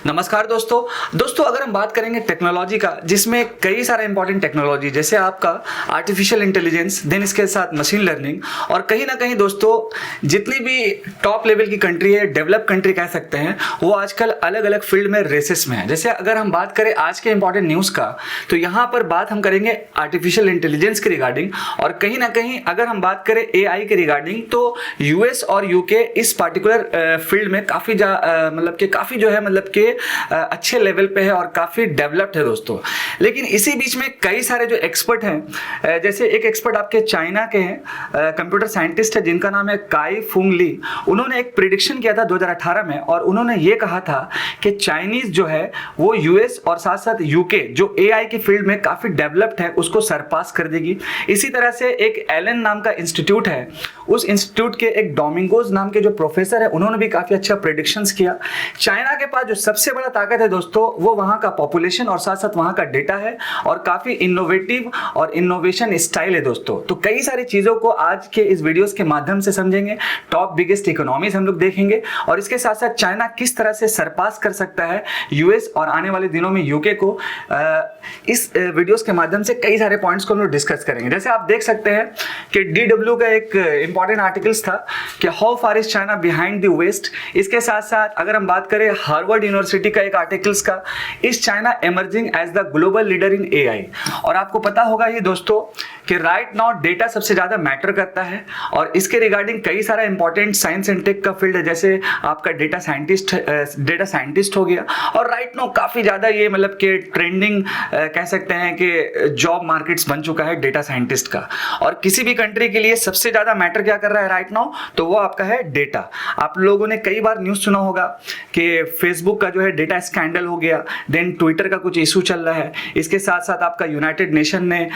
नमस्कार दोस्तों अगर हम बात करेंगे टेक्नोलॉजी का, जिसमें कई सारे इंपॉर्टेंट टेक्नोलॉजी जैसे आपका आर्टिफिशियल इंटेलिजेंस, देन इसके साथ मशीन लर्निंग, और कहीं ना कहीं दोस्तों जितनी भी टॉप लेवल की कंट्री है, डेवलप कंट्री कह सकते हैं, वो आजकल अलग अलग फील्ड में रेसेस में है। जैसे अगर हम बात करें आज के इंपॉर्टेंट न्यूज़ का, तो यहाँ पर बात हम करेंगे आर्टिफिशियल इंटेलिजेंस के रिगार्डिंग, और कहीं ना कहीं अगर हम बात करें AI के रिगार्डिंग, तो US और UK इस पार्टिकुलर फील्ड में काफ़ी काफ़ी जो है अच्छे लेवल पे है और काफ़ी डेवलप्ड है दोस्तों। लेकिन इसी बीच में कई सारे जो एक्सपर्ट हैं, जैसे एक एक्सपर्ट आपके चाइना के हैं, कंप्यूटर साइंटिस्ट है जिनका नाम है काई फुंग ली। उन्होंने एक प्रिडिक्शन किया था 2018 में, और उन्होंने ये कहा था कि चाइनीज जो है वो US और साथ साथ UK जो AI की फील्ड में काफ़ी डेवलप्ड है उसको सरपास कर देगी। इसी तरह से एक एलन नाम का इंस्टीट्यूट है, उस इंस्टीट्यूट के एक डोमिंगोज नाम के जो प्रोफेसर है, उन्होंने भी काफ़ी अच्छा प्रेडिक्शंस किया। चाइना के पास जो सबसे बड़ा ताकत है दोस्तों, वो वहाँ का पॉपुलेशन और साथ साथ वहाँ का डेटा है, और काफ़ी इनोवेटिव और इनोवेशन स्टाइल है दोस्तों। तो कई सारी चीज़ों को आज के इस वीडियोस के माध्यम से समझेंगे। टॉप बिगेस्ट इकोनॉमीज हम लोग देखेंगे, और इसके साथ साथ चाइना किस तरह से सरपास कर सकता है US और आने वाले दिनों में UK को। इस वीडियोस के माध्यम से कई सारे पॉइंट्स को हम लोग डिस्कस करेंगे। जैसे आप देख सकते हैं कि DW का एक इंपॉर्टेंट आर्टिकल्स था कि how far is China behind the west. इसके साथ साथ अगर हम बात करें हार्वर्ड यूनिवर्सिटी का एक आर्टिकल्स का, is China emerging as the global leader in AI। और आपको पता होगा ये दोस्तों कि राइट नाउ डेटा सबसे ज्यादा मैटर करता है, और इसके रिगार्डिंग कई सारा इंपॉर्टेंट साइंस एंड टेक का फील्ड है, जैसे आपका डेटा साइंटिस्ट हो गया, और राइट नाउ काफी ज्यादा ये कि ट्रेंडिंग कह सकते हैं कि जॉब मार्केट्स बन चुका है डेटा साइंटिस्ट का। और किसी भी कंट्री के लिए सबसे ज्यादा मैटर क्या कर रहा है राइट नाउ, तो वो आपका है डेटा। आप लोगों ने कई बार न्यूज सुना होगा कि फेसबुक का जो है डेटा स्कैंडल हो गया, देन ट्विटर का कुछ इशू चल रहा है। इसके साथ साथ आपका यूनाइटेड नेशन ने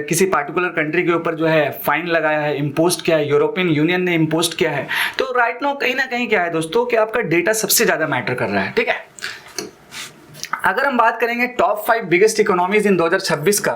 किसी पार्टिकुलर कंट्री के ऊपर जो है फाइन लगाया है, इम्पोज किया है, यूरोपियन यूनियन ने इम्पोज किया है। तो राइट नाउ कहीं ना कहीं क्या है दोस्तों कि आपका डेटा सबसे ज्यादा मैटर कर रहा है। ठीक है, अगर हम बात करेंगे टॉप 5 बिगेस्ट इकोनॉमीज इन 2026 का,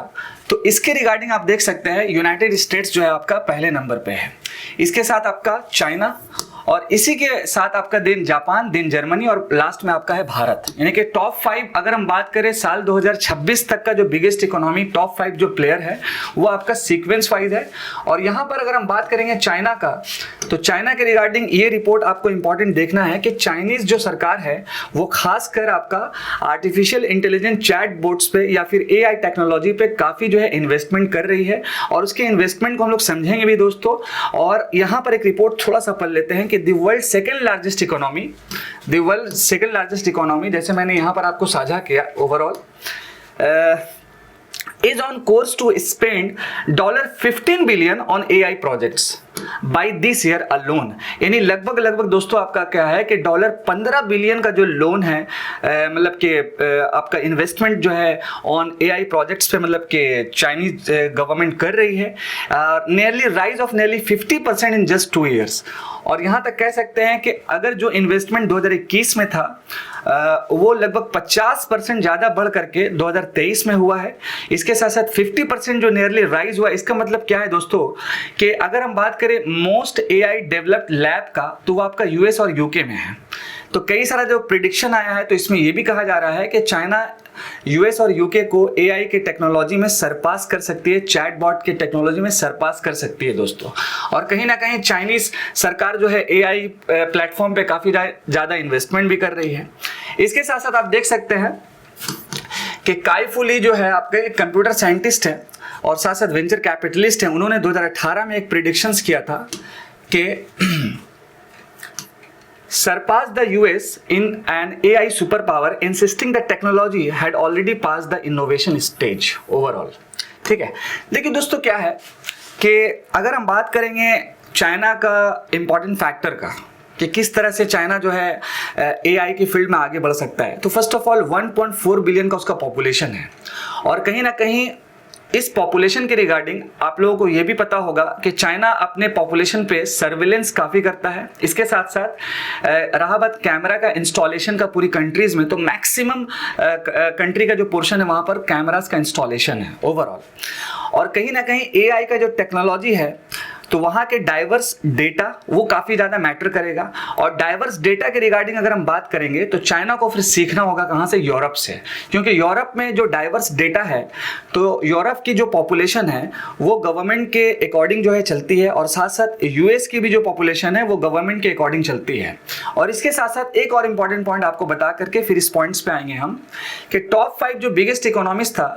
तो इसके रिगार्डिंग आप देख सकते हैं यूनाइटेड स्टेट्स जो है आपका पहले नंबर पे है, इसके साथ आपका चाइना, और इसी के साथ आपका देन जापान, देन जर्मनी, और लास्ट में आपका है भारत। यानी कि टॉप 5 अगर हम बात करें साल 2026 तक का जो बिगेस्ट इकोनॉमी टॉप 5 जो प्लेयर है वो आपका सीक्वेंस वाइज है। और यहाँ पर अगर हम बात करेंगे चाइना का, तो चाइना के रिगार्डिंग ये रिपोर्ट आपको इंपॉर्टेंट देखना है कि चाइनीज जो सरकार है वो खासकर आपका आर्टिफिशियल इंटेलिजेंस चैट बोट्स पे या फिर AI टेक्नोलॉजी पे काफी जो है इन्वेस्टमेंट कर रही है, और उसके इन्वेस्टमेंट को हम लोग समझेंगे भी दोस्तों। और यहाँ पर एक रिपोर्ट थोड़ा सा पढ़ लेते हैं कि the world second largest economy, जैसे मैंने यहाँ पर आपको साझा किया, overall is on course to spend $15 billion on AI projects by this year alone। यानी लगभग दोस्तों आपका क्या है कि $15 बिलियन का जो लोन है, आपका इन्वेस्टमेंट जो है ऑन AI प्रोजेक्ट्स पे चाइनीज गवर्नमेंट कर रही है, nearly rise of nearly 50% in just 2 years। और यहाँ तक कह सकते हैं कि अगर जो इन्वेस्टमेंट 2021 में था वो लगभग 50% ज्यादा बढ़ करके 2023 में हुआ है। इसके साथ साथ 50% जो नियरली राइज हुआ, इसका मतलब क्या है दोस्तों कि अगर हम बात करें मोस्ट AI डेवलप्ड लैब का, तो वो आपका US और UK में है। तो कई सारा जो प्रिडिक्शन आया है, तो इसमें ये भी कहा जा रहा है कि चाइना US और UK को AI के टेक्नोलॉजी में सरपास कर सकती है, चैटबॉट के टेक्नोलॉजी में सरपास कर सकती है दोस्तों। और कहीं ना कहीं चाइनीज सरकार जो है AI प्लेटफॉर्म पे काफी ज्यादा इन्वेस्टमेंट भी कर रही है। इसके साथ साथ आप देख सकते हैं कि काई फू ली जो है आपके एक कंप्यूटर साइंटिस्ट है और साथ साथ वेंचर कैपिटलिस्ट है। उन्होंने 2018 में एक प्रिडिक्शंस किया था कि surpassed the US in an AI superpower, insisting the technology had already passed the innovation stage overall। ठीक है, देखिए दोस्तों क्या है कि अगर हम बात करेंगे चाइना का इंपॉर्टेंट फैक्टर का कि किस तरह से चाइना जो है AI की फील्ड में आगे बढ़ सकता है, तो फर्स्ट ऑफ ऑल 1.4 बिलियन का उसका पॉपुलेशन है, और कहीं ना कहीं इस पॉपुलेशन के रिगार्डिंग आप लोगों को यह भी पता होगा कि चाइना अपने पॉपुलेशन पे सर्विलेंस काफ़ी करता है। इसके साथ साथ रहा बात कैमरा का इंस्टॉलेशन का पूरी कंट्रीज में, तो मैक्सिमम कंट्री का जो पोर्शन है वहाँ पर कैमरास का इंस्टॉलेशन है ओवरऑल। और कहीं ना कहीं AI का जो टेक्नोलॉजी है तो वहाँ के डाइवर्स डेटा वो काफ़ी ज़्यादा मैटर करेगा। और डाइवर्स डेटा के रिगार्डिंग अगर हम बात करेंगे तो चाइना को फिर सीखना होगा कहाँ से, यूरोप से, क्योंकि यूरोप में जो डाइवर्स डेटा है तो यूरोप की जो पॉपुलेशन है वो गवर्नमेंट के अकॉर्डिंग जो है चलती है, और साथ साथ यूएस की भी जो पॉपुलेशन है वो गवर्नमेंट के अकॉर्डिंग चलती है। और इसके साथ साथ एक और इंपॉर्टेंट पॉइंट आपको बता करके फिर इस पॉइंट्स पे आएंगे हम, कि टॉप 5 जो बिगेस्ट इकोनॉमिक्स था,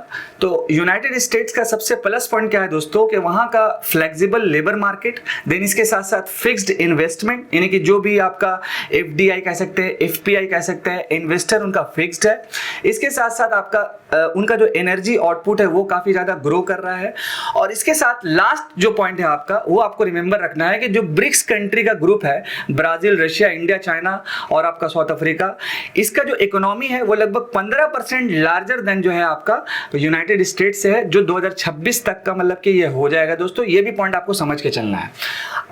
तो यूनाइटेड स्टेट्स का सबसे प्लस पॉइंट क्या है दोस्तों, कि वहां का फ्लेक्सिबल लेबर मार्केट, देन इसके साथ साथ फिक्स्ड इन्वेस्टमेंट, यानी कि जो भी आपका एफडीआई कह सकते हैं, एफपीआई कह सकते हैं, इन्वेस्टर उनका फिक्स्ड है। इसके साथ साथ आपका उनका जो एनर्जी आउटपुट है वो काफी ज्यादा ग्रो कर रहा है। और इसके साथ लास्ट जो पॉइंट है आपका, वो आपको रिमेंबर रखना है कि जो ब्रिक्स कंट्री का ग्रुप है, ब्राजील, रशिया, इंडिया, चाइना और आपका साउथ अफ्रीका, इसका जो इकोनॉमी है वो लगभग 15% लार्जर देन जो है आपका यूनाइटेड स्टेट्स से है, जो 2026 तक का मतलब कि ये हो जाएगा दोस्तों। ये भी पॉइंट आपको समझ के चलना है।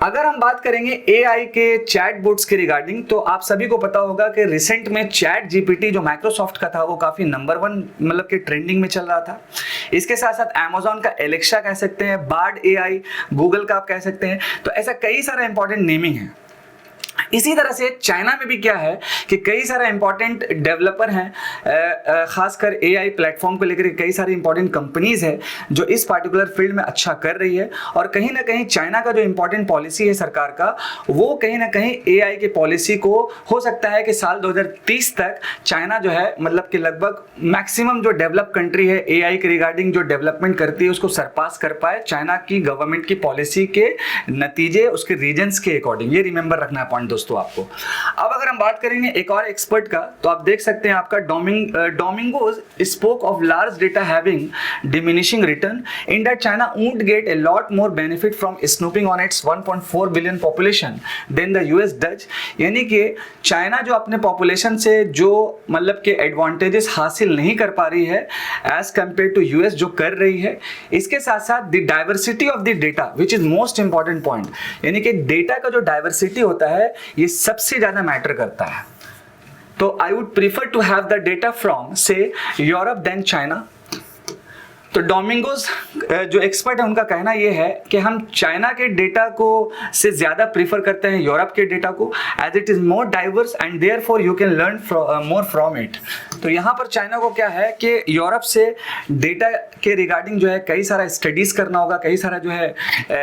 अगर हम बात करेंगे एआई के चैट बोट्स के रिगार्डिंग, तो आप सभी को पता होगा कि रिसेंट में चैट जीपीटी जो माइक्रोसॉफ्ट का था वो काफी नंबर 1 मतलब कि ट्रेंडिंग में चल रहा था। इसके साथ साथ अमेज़न का एलेक्सा कह सकते हैं, बार्ड एआई गूगल का आप कह सकते हैं। तो ऐसा कई सारा इंपॉर्टेंट नेमिंग है। इसी तरह से चाइना में भी क्या है कि कई सारे इंपॉर्टेंट डेवलपर हैं, खासकर एआई प्लेटफॉर्म को लेकर कई सारी इंपॉर्टेंट कंपनीज है जो इस पार्टिकुलर फील्ड में अच्छा कर रही है। और कहीं ना कहीं चाइना का जो इंपॉर्टेंट पॉलिसी है सरकार का, वो कहीं ना कहीं एआई की पॉलिसी को हो सकता है कि साल 2030 तक चाइना जो है मतलब कि लगभग मैक्सिमम जो डेवलप कंट्री है एआई के रिगार्डिंग जो डेवलपमेंट करती है उसको सरपास कर पाए, चाइना की गवर्नमेंट की पॉलिसी के नतीजे उसके रीजन्स के अकॉर्डिंग। ये रिमेंबर रखना पॉइंट दोस्तों आपको। अब अगर हम बात करेंगे एक और एक्सपर्ट का, तो आप देख सकते हैं आपका Domingos spoke of large data having diminishing return in that China would get a lot more benefit from snooping on its 1.4 billion population than the US does. यानी कि चाइना जो अपने पॉपुलेशन से जो मतलब के एडवांटेजेस हासिल नहीं कर पा रही है एज कंपेयर टू यूएस जो कर रही है। इसके साथ साथ the diversity of the data which is most important point, यानी कि डेटा का जो डाइवर्सिटी होता है ये सबसे ज्यादा मैटर करता है। तो I would prefer to have the data from से यूरोप देन चाइना। तो डोमिंगोज जो एक्सपर्ट है उनका कहना यह है कि हम चाइना के डेटा को से ज्यादा प्रीफर करते हैं यूरोप के डेटा को, as it is more diverse and therefore you can learn more from it. तो यहाँ पर चाइना को क्या है कि यूरोप से डेटा के रिगार्डिंग जो है कई सारा स्टडीज करना होगा, कई सारा जो है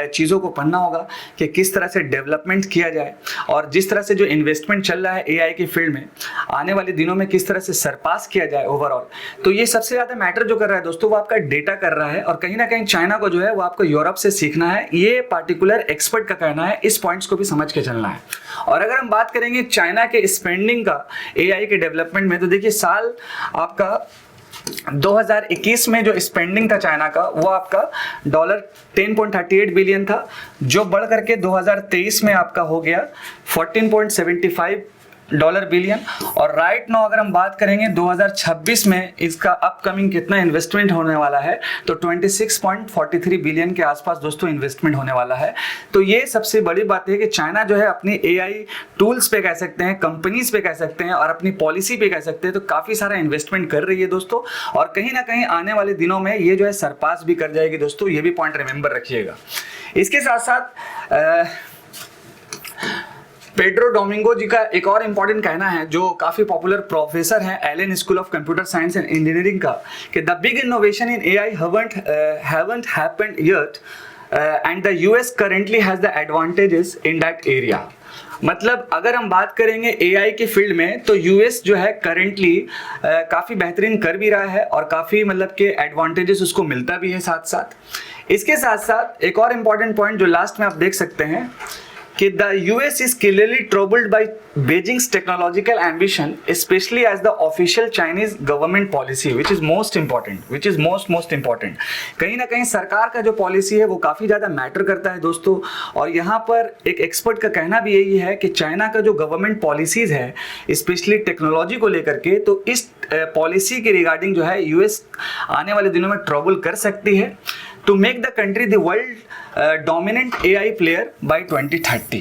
चीज़ों को पढ़ना होगा कि किस तरह से डेवलपमेंट किया जाए, और जिस तरह से जो इन्वेस्टमेंट चल रहा है एआई की फील्ड में आने वाले दिनों में किस तरह से सरपास किया जाए ओवरऑल। तो ये सबसे ज़्यादा मैटर जो कर रहा है दोस्तों वो आपका डेटा कर रहा है, और कहीं ना कहीं चाइना को जो है वो आपको यूरोप से सीखना है। ये पार्टिकुलर एक्सपर्ट का कहना है, इस पॉइंट्स को भी समझ के चलना है। और अगर हम बात करेंगे चाइना के स्पेंडिंग का एआई के डेवलपमेंट में, तो देखिए साल आपका 2021 में जो स्पेंडिंग था चाइना का वो आपका $10.38 बिलियन था, जो बढ़ करके 2023 में आपका हो गया $14.75 बिलियन। और राइट नाउ अगर हम बात करेंगे 2026 में इसका अपकमिंग कितना इन्वेस्टमेंट होने वाला है, तो 26.43 बिलियन के आसपास दोस्तों इन्वेस्टमेंट होने वाला है। तो ये सबसे बड़ी बात है कि चाइना जो है अपनी एआई टूल्स पे कह सकते हैं, कंपनीज पे कह सकते हैं और अपनी पॉलिसी पे कह सकते हैं, तो काफी सारा इन्वेस्टमेंट कर रही है दोस्तों, और कहीं ना कहीं आने वाले दिनों में ये जो है सरपास भी कर जाएगी दोस्तों। ये भी पॉइंट रिमेंबर रखिएगा। इसके साथ साथ पेड्रो डोमिंगो जी का एक और इंपॉर्टेंट कहना है, जो काफी पॉपुलर प्रोफेसर हैं Allen school of computer science and engineering का, कि the big innovation in AI haven't happened yet and the US currently has the advantages in that area। मतलब अगर हम बात करेंगे एआई के फील्ड में, तो यूएस जो है करेंटली काफ़ी बेहतरीन कर भी रहा है और काफ़ी मतलब के एडवांटेजेस उसको मिलता भी है साथ साथ। इसके साथ साथ एक और इम्पॉर्टेंट पॉइंट जो लास्ट में आप देख सकते हैं कि the US is clearly troubled by Beijing's technological ambition, especially as the official Chinese government policy, which is most important। कहीं ना कहीं सरकार का जो पॉलिसी है वो काफ़ी ज़्यादा मैटर करता है दोस्तों। और यहाँ पर एक एक्सपर्ट का कहना भी यही है कि चाइना का जो गवर्नमेंट पॉलिसीज़ है स्पेशली टेक्नोलॉजी को लेकर के, तो इस पॉलिसी के रिगार्डिंग जो है यूएस आने वाले दिनों में ट्रबल कर सकती है to make the country the world dominant AI player by 2030।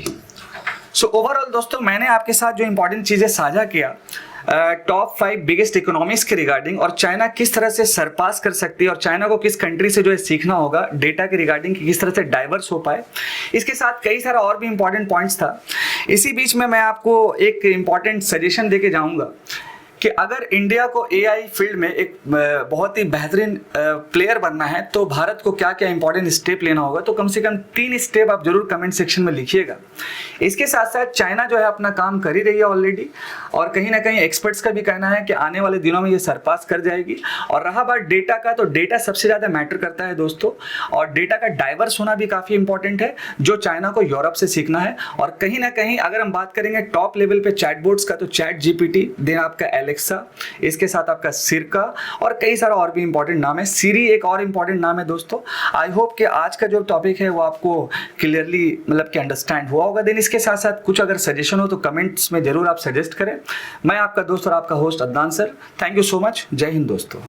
So overall दोस्तों मैंने आपके साथ जो इंपॉर्टेंट चीज़ें साझा किया टॉप 5 बिगेस्ट इकोनॉमिक्स के रिगार्डिंग, और चाइना किस तरह से सरपास कर सकती है और चाइना को किस कंट्री से जो है सीखना होगा डेटा के रिगार्डिंग कि किस तरह से डाइवर्स हो पाए। इसके साथ कई सारा और भी इंपॉर्टेंट पॉइंट्स था। इसी बीच में मैं आपको एक इंपॉर्टेंट सजेशन देके जाऊंगा कि अगर इंडिया को एआई फील्ड में एक बहुत ही बेहतरीन प्लेयर बनना है तो भारत को क्या क्या इंपॉर्टेंट स्टेप लेना होगा, तो कम से कम 3 स्टेप आप जरूर कमेंट सेक्शन में लिखिएगा। इसके साथ साथ चाइना जो है अपना काम कर ही रही है ऑलरेडी, और कहीं ना कहीं एक्सपर्ट्स का भी कहना है कि आने वाले दिनों में ये सरपास कर जाएगी। और रहा बात डेटा का, तो डेटा सबसे ज़्यादा मैटर करता है दोस्तों, और डेटा का डाइवर्स होना भी काफ़ी इंपॉर्टेंट है जो चाइना को यूरोप से सीखना है। और कहीं ना कहीं अगर हम बात करेंगे टॉप लेवल पे चैटबोट्स का, तो चैट जीपीटी, देन आपका एलेक्सा, इसके साथ आपका सिरका, और कई सारा और भी इंपॉर्टेंट नाम है। सीरी एक और इंपॉर्टेंट नाम है दोस्तों। आई होप कि आज का जो टॉपिक है वो आपको क्लियरली मतलब कि अंडरस्टैंड हुआ होगा। देन इसके साथ साथ कुछ अगर सजेशन हो तो कमेंट्स में जरूर आप सजेस्ट करें। मैं आपका दोस्त और आपका host Adnan sir, thank you so much. जय हिंद दोस्तों।